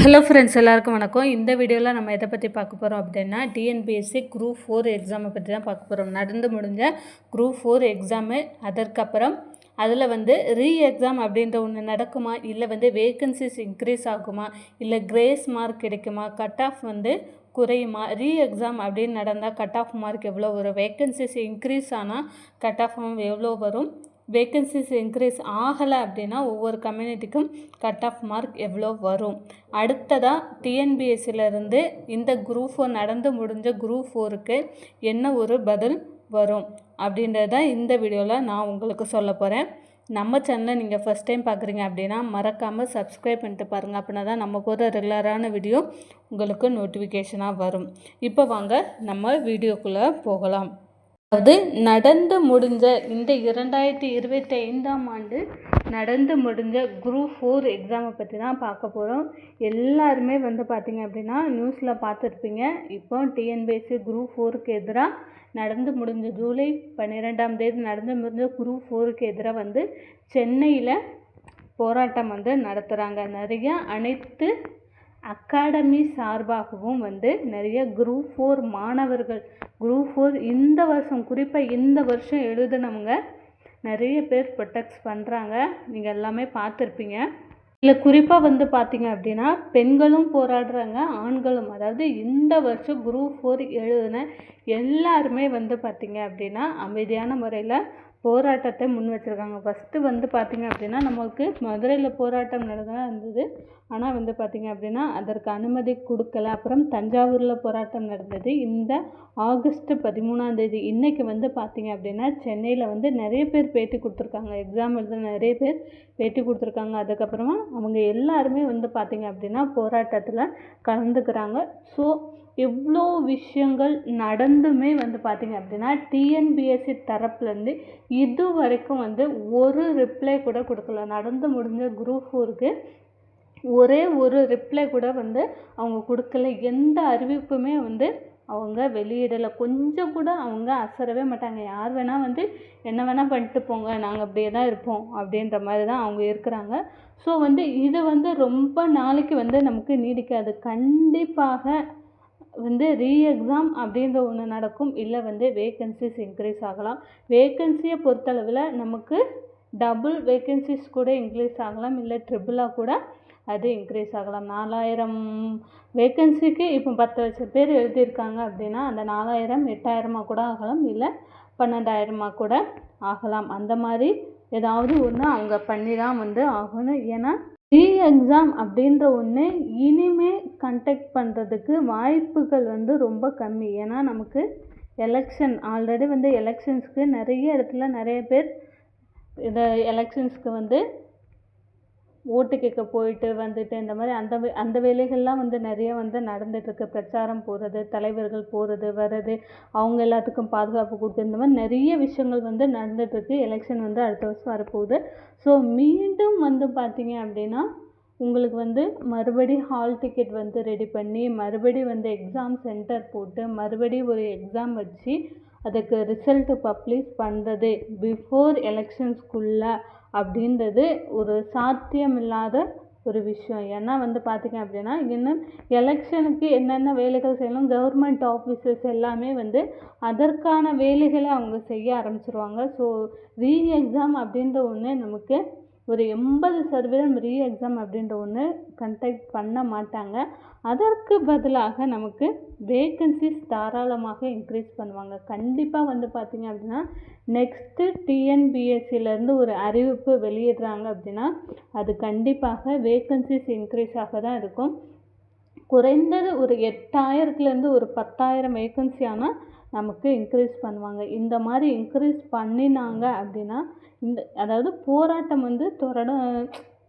Hello friends, எல்லாருக்கும் வணக்கம். இந்த வீடியோவில் நம்ம எதை பற்றி பார்க்க போகிறோம் அப்படின்னா, டிஎன்பிஎஸ்சி குரூப் 4 எக்ஸாமை பற்றி தான் பார்க்க போகிறோம். நடந்து முடிஞ்ச குரூப் 4 எக்ஸாமு, அதற்கப்புறம் அதில் ரீ எக்ஸாம் அப்படின்ற ஒன்று நடக்குமா, இல்லை வேக்கன்சிஸ் இன்க்ரீஸ் ஆகுமா, இல்லை கிரேஸ் மார்க் கிடைக்குமா, கட் ஆஃப் குறையுமா, ரீ எக்ஸாம் அப்படின்னு நடந்தால் கட் ஆஃப் மார்க் எவ்வளோ வரும், வேக்கன்சிஸ் இன்க்ரீஸ் ஆனால் கட் ஆஃப் எவ்வளோ வரும், வேக்கன்சிஸ் இன்க்ரீஸ் ஆகலை அப்படின்னா ஒவ்வொரு கம்யூனிட்டிக்கும் கட் ஆஃப் மார்க் எவ்வளோ வரும். அடுத்ததாக டிஎன்பிஎஸ்சிலேருந்து இந்த குரூப் 4 நடந்து முடிஞ்ச குரூப் 4க்கு என்ன ஒரு பதில் வரும் அப்படின்றது தான் இந்த வீடியோவில் நான் உங்களுக்கு சொல்ல போகிறேன். நம்ம சேனலை நீங்கள் ஃபஸ்ட் டைம் பார்க்குறீங்க அப்படின்னா மறக்காமல் சப்ஸ்கிரைப் பண்ணிட்டு பாருங்கள். அப்படின்னா தான் நம்ம போகிற ரெகுலரான வீடியோ உங்களுக்கு நோட்டிஃபிகேஷனாக வரும். இப்போ வாங்க நம்ம வீடியோக்குள்ளே போகலாம். அதாவது நடந்து முடிஞ்ச இந்த 2025ஆம் ஆண்டு நடந்து முடிஞ்ச குரூப் 4 எக்ஸாமை பற்றி தான் பார்க்க போகிறோம். எல்லாருமே பார்த்திங்க அப்படின்னா நியூஸில் பார்த்துருப்பீங்க. இப்போ டிஎன்பிஎஸ்சி குரூப் 4க்கு எதிராக நடந்து முடிஞ்ச ஜூலை 12ஆம் தேதி நடந்து முடிஞ்ச குரூப் 4க்கு எதிராக சென்னையில் போராட்டம் நடத்துகிறாங்க. நிறைய அனைத்து அகாடமி சார்பாகவும் நிறைய குரூப் 4 மாணவர்கள், குரூப் 4 இந்த வருஷம், குறிப்பாக இந்த வருஷம் எழுதுனவங்க நிறைய பேர் ப்ரொடெக்ட் பண்ணுறாங்க. நீங்கள் எல்லாமே பார்த்துருப்பீங்க. இதில் குறிப்பாக பார்த்தீங்க அப்படின்னா பெண்களும் போராடுறாங்க, ஆண்களும். அதாவது இந்த வருஷம் குரூப் 4 எழுதுன எல்லாருமே பார்த்தீங்க அப்படின்னா அமைதியான முறையில் போராட்டத்தை முன் வச்சுருக்காங்க. ஃபஸ்ட்டு பார்த்திங்க அப்படின்னா நமக்கு மதுரையில் போராட்டம் இருந்தது. ஆனால் பார்த்திங்க அப்படின்னா அதற்கு அனுமதி கொடுக்கல. அப்புறம் தஞ்சாவூரில் போராட்டம் நடந்தது. இந்த ஆகஸ்ட் 13ஆம் தேதி இன்றைக்கி பார்த்திங்க அப்படின்னா சென்னையில் நிறைய பேர் பேட்டி கொடுத்துருக்காங்க. எக்ஸாம் எழுத நிறைய பேர் பேட்டி கொடுத்துருக்காங்க. அதுக்கப்புறமா அவங்க எல்லாருமே பார்த்திங்க அப்படின்னா போராட்டத்தில் கலந்துக்கிறாங்க. ஸோ எவ்வளோ விஷயங்கள் நடந்துமே பார்த்திங்க அப்படின்னா டிஎன்பிஎஸ்சி தரப்புலேருந்து இது வரைக்கும் ஒரு ரிப்ளை கூட கொடுக்கல. நடந்து முடிஞ்ச குரூப் 4க்கு ஒரே ஒரு ரிப்ளை கூட அவங்க கொடுக்கல. எந்த அறிவிப்புமே அவங்க வெளியிடலை. கொஞ்சம் கூட அவங்க அசரவே மாட்டாங்க. யார் வேணால் என்ன வேணால் பண்ணிட்டு போங்க, நாங்கள் அப்படியே தான் இருப்போம் அப்படின்ற மாதிரி தான் அவங்க இருக்கிறாங்க. ஸோ இது ரொம்ப நாளைக்கு நமக்கு நீடிக்காது. கண்டிப்பாக ரீ எக்ஸாம் அப்படின்ற ஒன்று நடக்கும். இல்லை வேக்கன்சிஸ் இன்க்ரீஸ் ஆகலாம். வேக்கன்சியை பொறுத்தளவில் நமக்கு டபுள் வேக்கன்சிஸ் கூட இன்க்ரீஸ் ஆகலாம், இல்லை ட்ரிபிளாக கூட அது இன்க்ரீஸ் ஆகலாம். 4000 வேக்கன்சிக்கு இப்போ 10 லட்சம் பேர் எழுதியிருக்காங்க அப்படின்னா அந்த 4000 8000 கூட ஆகலாம், இல்லை 12,000 கூட ஆகலாம். அந்த மாதிரி ஏதாவது ஒன்று அவங்க பண்ணி தான் ஆகணும். ஏன்னா ரீ எக்ஸாம் அப்படின்ற ஒன்று இனிமே கண்டக்ட் பண்ணுறதுக்கு வாய்ப்புகள் ரொம்ப கம்மி. ஏன்னா நமக்கு எலெக்ஷன் ஆல்ரெடி எலெக்ஷன்ஸ்க்கு நிறைய இடத்துல நிறைய பேர் இதை எலெக்ஷன்ஸ்க்கு ஓட்டு கேட்க போயிட்டு இந்த மாதிரி அந்த வேலைகள்லாம் நிறைய நடந்துகிட்ருக்கு. பிரச்சாரம் போகிறது, தலைவர்கள் போகிறது வர்றது, அவங்க எல்லாத்துக்கும் பாதுகாப்பு கொடுத்து, இந்த மாதிரி நிறைய விஷயங்கள் நடந்துகிட்ருக்கு. எலெக்ஷன் அடுத்த வருஷம் வரப்போகுது. ஸோ மீண்டும் பார்த்தீங்க அப்படின்னா உங்களுக்கு மறுபடி ஹால் டிக்கெட் ரெடி பண்ணி மறுபடி எக்ஸாம் சென்டர் போட்டு மறுபடி ஒரு எக்ஸாம் வச்சு அதுக்கு ரிசல்ட்டு பப்ளிஷ் பண்ணுறது பிஃபோர் எலெக்ஷன்ஸ்குள்ளே அப்படின்றது ஒரு சாத்தியமில்லாத ஒரு விஷயம். ஏன்னா பார்த்திங்க அப்படின்னா இன்னும் எலெக்ஷனுக்கு என்னென்ன வேலைகள் செய்யணும், கவர்மெண்ட் ஆஃபீஸர்ஸ் எல்லாமே அதற்கான வேலைகளை அவங்க செய்ய ஆரம்பிச்சிருவாங்க. ஸோ ரீ எக்ஸாம் அப்படின்ற ஒன்று நமக்கு ஒரு 80% ரீ எக்ஸாம் அப்படின்ற ஒன்று கண்டக்ட் பண்ண மாட்டாங்க. அதற்கு பதிலாக நமக்கு வேக்கன்சிஸ் தாராளமாக இன்க்ரீஸ் பண்ணுவாங்க. கண்டிப்பாக பார்த்திங்க அப்படின்னா நெக்ஸ்ட்டு டிஎன்பிஎஸ்சிலேருந்து ஒரு அறிவிப்பு வெளியிடுறாங்க அப்படின்னா அது கண்டிப்பாக வேக்கன்சிஸ் இன்க்ரீஸ் ஆக தான் இருக்கும். குறைந்தது ஒரு 8000லேருந்து ஒரு 10,000 வேக்கன்சி ஆனால் நமக்கு இன்க்ரீஸ் பண்ணுவாங்க. இந்த மாதிரி இன்க்ரீஸ் பண்ணினாங்க அப்படின்னா அதாவது போராட்டம்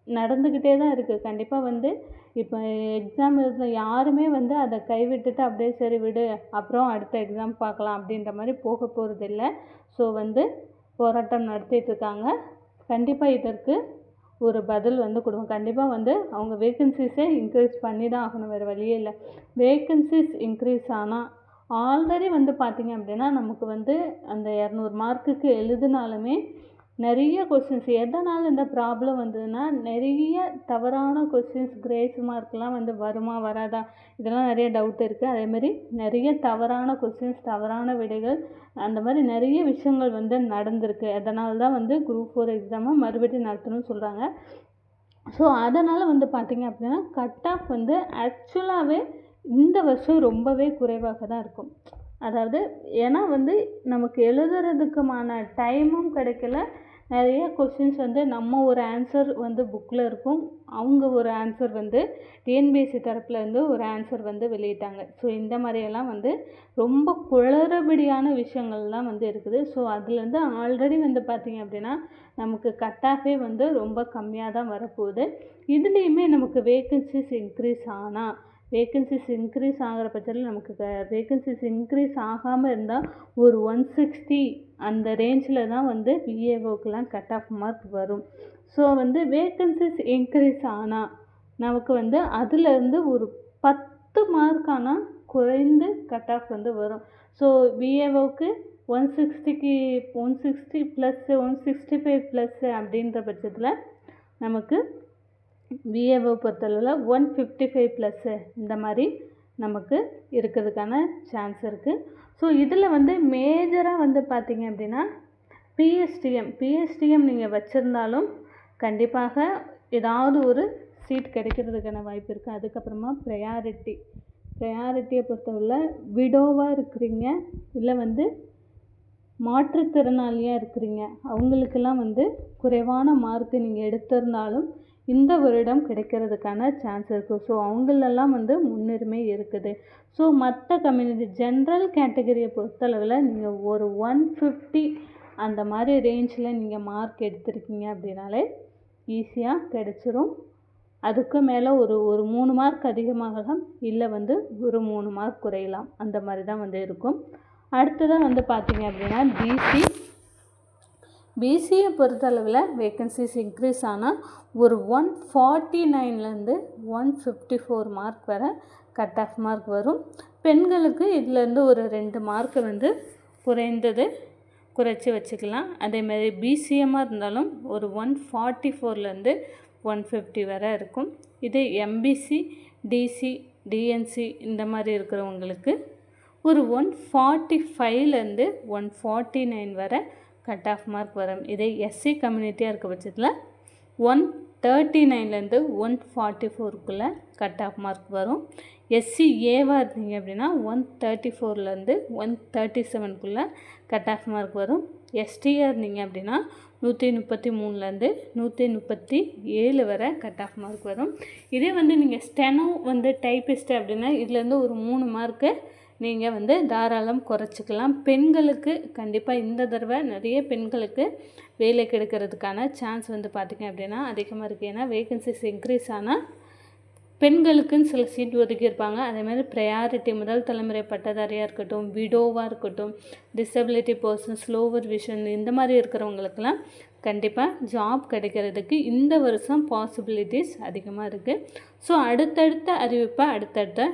நடந்துக்கிட்டே தான் இருக்குது. கண்டிப்பாக இப்போ எக்ஸாம் எழுதுன யாருமே அதை கைவிட்டுட்டு அப்படியே சரி விடு அப்புறம் அடுத்த எக்ஸாம் பார்க்கலாம் அப்படின்ற மாதிரி போக போகிறதில்ல. ஸோ போராட்டம் நடத்திட்டுருக்காங்க. கண்டிப்பாக இதற்கு ஒரு பதில் கொடுக்கும். கண்டிப்பாக அவங்க வேக்கன்சிஸை இன்க்ரீஸ் பண்ணி தான் ஆகணும், வேறு வழியே இல்லை. வேக்கன்சிஸ் இன்க்ரீஸ் ஆனால் ஆல்ரெடி பார்த்திங்க அப்படின்னா நமக்கு அந்த 200 மார்க்குக்கு எழுதினாலுமே நிறைய கொஸ்டின்ஸ் எதனால் இந்த ப்ராப்ளம் வந்ததுன்னா நிறைய தவறான கொஸ்டின்ஸ் கிரேஸ் மார்க்லாம் வந்து வருமா வராதா இதெல்லாம் நிறைய டவுட் இருக்குது. அதேமாதிரி நிறைய தவறான கொஸ்டின்ஸ் தவறான விடைகள் அந்த மாதிரி நிறைய விஷயங்கள் வந்து நடந்திருக்கு. அதனால தான் வந்து குரூப் 4 எக்ஸாமை மறுபடியும் நடத்தணும்னு சொல்கிறாங்க. ஸோ அதனால் வந்து பார்த்திங்க அப்படின்னா கட் ஆஃப் வந்து ஆக்சுவலாகவே இந்த வருஷம் ரொம்பவே குறைவாக தான் இருக்கும். அதாவது ஏன்னா வந்து நமக்கு எழுதுறதுக்குமான டைமும் கிடைக்கல. நிறைய கொஸ்டின்ஸ் வந்து நம்ம ஒரு ஆன்சர் வந்து புக்கில் இருக்கும், அவங்க ஒரு ஆன்சர் வந்து டிஎன்பிஎஸ்சி தரப்புலேருந்து ஒரு ஆன்சர் வந்து வெளியிட்டாங்க. ஸோ இந்த மாதிரியெல்லாம் வந்து ரொம்ப குளறுபடியான விஷயங்கள்லாம் வந்து இருக்குது. ஸோ அதுலேருந்து ஆல்ரெடி வந்து பார்த்திங்க அப்படின்னா நமக்கு கட் ஆஃபே வந்து ரொம்ப கம்மியாக தான் வரப்போகுது. இதுலேயுமே நமக்கு வேக்கன்சிஸ் இன்க்ரீஸ் ஆகிற பட்சத்தில் நமக்கு வேக்கன்சிஸ் இன்க்ரீஸ் ஆகாமல் இருந்தால் ஒரு 160 அந்த ரேஞ்சில் தான் வந்து விஏஓக்கெலாம் கட் ஆஃப் மார்க் வரும். ஸோ வந்து வேக்கன்சிஸ் இன்க்ரீஸ் ஆனால் நமக்கு வந்து அதிலேருந்து ஒரு 10 மார்க் ஆனால் குறைந்து கட் ஆஃப் வந்து வரும். ஸோ விஏஓக்கு 160க்கு 160 ப்ளஸ் 165 ப்ளஸ் அப்படின்ற பட்சத்தில் நமக்கு விஏஓ பொறுத்தளவில் 155 ப்ளஸ்ஸு இந்த மாதிரி நமக்கு இருக்கிறதுக்கான சான்ஸ் இருக்குது. ஸோ இதில் வந்து மேஜராக வந்து பார்த்திங்க அப்படின்னா பிஎஸ்டிஎம் நீங்கள் வச்சுருந்தாலும் கண்டிப்பாக ஏதாவது ஒரு சீட் கிடைக்கிறதுக்கான வாய்ப்பு இருக்குது. அதுக்கப்புறமா ப்ரையாரிட்டியை பொறுத்தவரை விடோவாக இருக்கிறீங்க இல்லை வந்து மாற்றுத்திறனாளியாக இருக்கிறீங்க அவங்களுக்கெல்லாம் வந்து குறைவான மார்க்கு நீங்கள் எடுத்திருந்தாலும் இந்த வருடம் கிடைக்கிறதுக்கான சான்ஸ் இருக்குது. ஸோ அவங்களெல்லாம் வந்து முன்னுரிமை இருக்குது. ஸோ மற்ற கம்யூனிட்டி ஜென்ரல் கேட்டகரியை பொறுத்தளவில் நீங்கள் ஒரு 150 அந்த மாதிரி ரேஞ்சில் நீங்கள் மார்க் எடுத்திருக்கீங்க அப்படின்னாலே ஈஸியாக கிடைச்சிரும். அதுக்கு மேலே ஒரு 3 மார்க் அதிகமாகலாம், இல்லை வந்து ஒரு 3 மார்க் குறையலாம், அந்த மாதிரி தான் வந்து இருக்கும். அடுத்ததாக வந்து பார்த்திங்க அப்படின்னா பிசியை பொறுத்தளவில் வேக்கன்சிஸ் இன்க்ரீஸ் ஆனால் ஒரு 149லேருந்து 154 மார்க் வரை கட் ஆஃப் மார்க் வரும். பெண்களுக்கு இதிலேருந்து ஒரு 2 மார்க்கு வந்து குறைச்சி வச்சுக்கலாம். அதேமாதிரி பிசிஎம்மாக இருந்தாலும் ஒரு 144லேருந்து 150 வரை இருக்கும். இதே எம்பிசி டிசி டிஎன்சி இந்த மாதிரி இருக்கிறவங்களுக்கு ஒரு 145லேருந்து 149 வரை கட் ஆஃப் மார்க் வரும். இதே எஸ்சி கம்யூனிட்டியாக இருக்க பட்சத்தில் 139லேருந்து 144க்குள்ளே கட் ஆஃப் மார்க் வரும். எஸ்சி ஏவாக இருந்தீங்க அப்படின்னா 134லேருந்து 137க்குள்ளே கட் ஆஃப் மார்க் வரும். எஸ்டியாக இருந்தீங்க அப்படின்னா 133லேருந்து 137 வரை கட் ஆஃப் மார்க் வரும். இதே வந்து நீங்கள் ஸ்டெனோ வந்து டைப்பிஸ்ட் அப்படின்னா இதுலேருந்து ஒரு 3 மார்க்கு நீங்கள் வந்து தாராளம் குறைச்சிக்கலாம். பெண்களுக்கு கண்டிப்பாக இந்த தடவை நிறைய பெண்களுக்கு வேலை கிடைக்கிறதுக்கான சான்ஸ் வந்து பார்த்திங்க அப்படின்னா அதிகமாக இருக்குது. ஏன்னா வேக்கன்சிஸ் இன்க்ரீஸ் ஆனால் பெண்களுக்குன்னு சில சீட் ஒதுக்கியிருப்பாங்க. அதேமாதிரி ப்ரையாரிட்டி முதல் தலைமுறை பட்டதாரியாக இருக்கட்டும், விடோவாக இருக்கட்டும், டிசபிலிட்டி பர்சன்ஸ், லோவர் விஷன் இந்த மாதிரி இருக்கிறவங்களுக்கெல்லாம் கண்டிப்பாக ஜாப் கிடைக்கிறதுக்கு இந்த வருஷம் பாசிபிலிட்டிஸ் அதிகமாக இருக்குது. ஸோ அடுத்தடுத்த அறிவிப்பை அடுத்தடுத்த